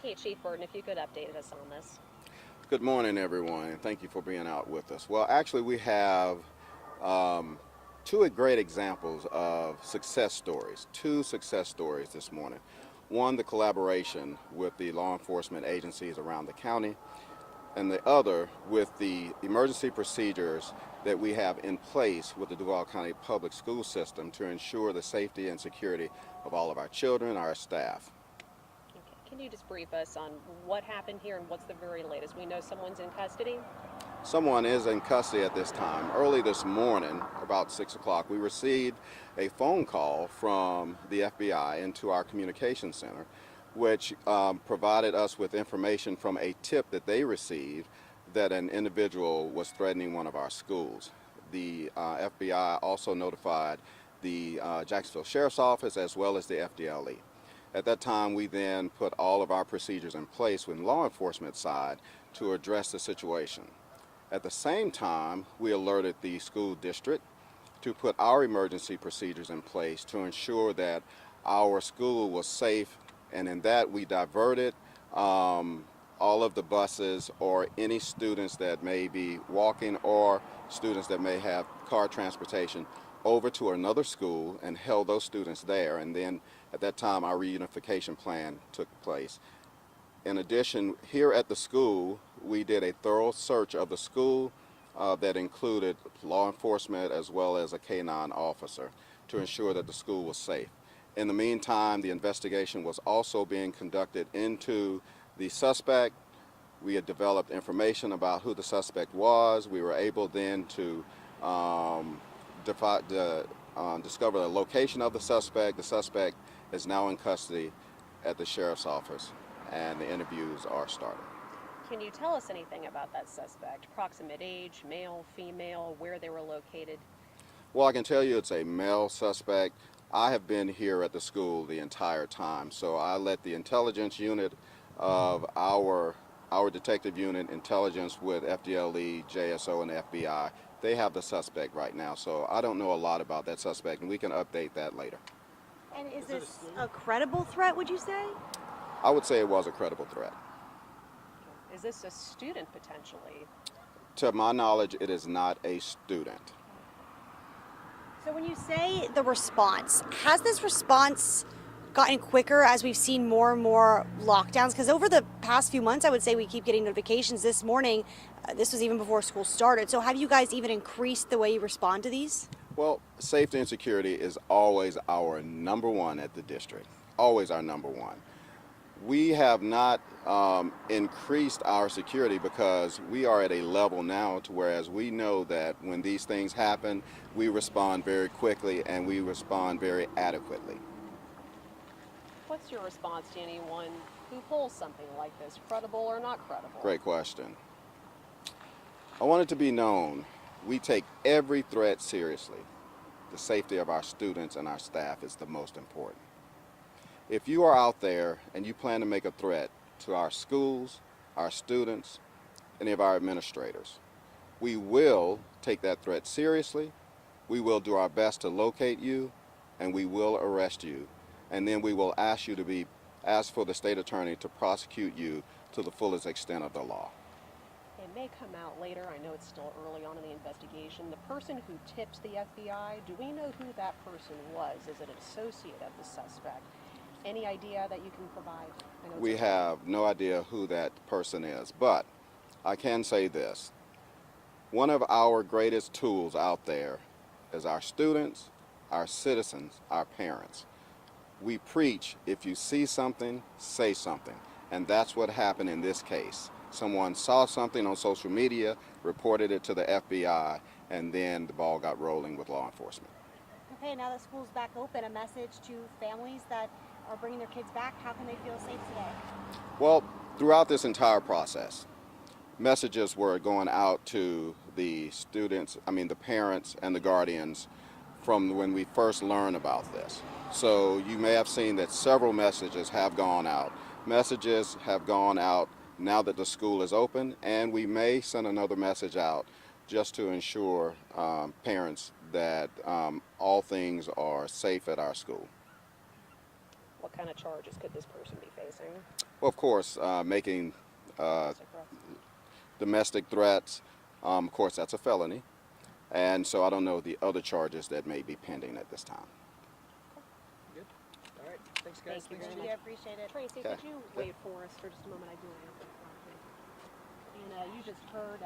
Okay, Chief Burton, if you could update us on this. Good morning, everyone, and thank you for being out with us. Well, actually, we have um, two great examples of two success stories this morning. One, the collaboration with the law enforcement agencies around the county, and the other with the emergency procedures that we have in place with the Duval County Public School System to ensure the safety and security of all of our children, our staff. Okay, can you just brief us on what happened here and what's the very latest? We know someone's in custody. Someone is in custody at this time. Early this morning, about 6 o'clock, we received a phone call from the FBI into our communication center, which provided us with information from a tip that they received that an individual was threatening one of our schools. The FBI also notified the Jacksonville Sheriff's Office as well as the FDLE. At that time, we then put all of our procedures in place with law enforcement side to address the situation. At the same time, we alerted the school district to put our emergency procedures in place to ensure that our school was safe, and in that we diverted all of the buses or any students that may be walking or students that may have car transportation over to another school and held those students there. And then at that time, our reunification plan took place. In addition, here at the school, we did a thorough search of the school that included law enforcement as well as a K-9 officer to ensure that the school was safe. In the meantime, the investigation was also being conducted into the suspect. We had developed information about who the suspect was. We were able then to discover the location of the suspect. The suspect is now in custody at the sheriff's office, and the interviews are starting. Can you tell us anything about that suspect? Approximate age, male, female, where they were located? Well, I can tell you it's a male suspect. I have been here at the school the entire time, so I let the intelligence unit of our detective unit, intelligence with FDLE, JSO, and FBI. They have the suspect right now, so I don't know a lot about that suspect, and we can update that later. And is this a credible threat, would you say? I would say it was a credible threat. Is this a student potentially? To my knowledge, it is not a student. So when you say the response, has this response gotten quicker as we've seen more and more lockdowns? Because over the past few months, I would say we keep getting notifications. This morning, this was even before school started. So have you guys even increased the way you respond to these? Well, safety and security is always our number one at the district, always our number one. We have not increased our security because we are at a level now to whereas we know that when these things happen, we respond very quickly and we respond very adequately. What's your response to anyone who pulls something like this, credible or not credible? Great question. I want it to be known, we take every threat seriously. The safety of our students and our staff is the most important. If you are out there and you plan to make a threat to our schools, our students, any of our administrators, we will take that threat seriously. We will do our best to locate you, and we will arrest you. And then we will ask for the state attorney to prosecute you to the fullest extent of the law. It may come out later. I know it's still early on in the investigation. The person who tips the FBI, do we know who that person was? Is it an associate of the suspect? Any idea that you can provide? We have no idea who that person is, but I can say this. One of our greatest tools out there is our students, our citizens, our parents. We preach, if you see something, say something. And that's what happened in this case. Someone saw something on social media, reported it to the FBI, and then the ball got rolling with law enforcement. Okay, now that school's back open, a message to families that are bringing their kids back, how can they feel safe today? Well, throughout this entire process, messages were going out to the parents and the guardians from when we first learned about this. So you may have seen that several messages have gone out. Messages have gone out now that the school is open, and we may send another message out just to ensure parents that all things are safe at our school. what kind of charges could this person be facing? Well, of course, making Domestic threats? domestic threats, of course, that's a felony. And so I don't know the other charges that may be pending at this time. Good. All right. Thanks, guys. Thank you Thanks, very Chief. much. appreciate it. Tracy, Okay. could you wait for us for just a moment? I do want to answer the question. And you just heard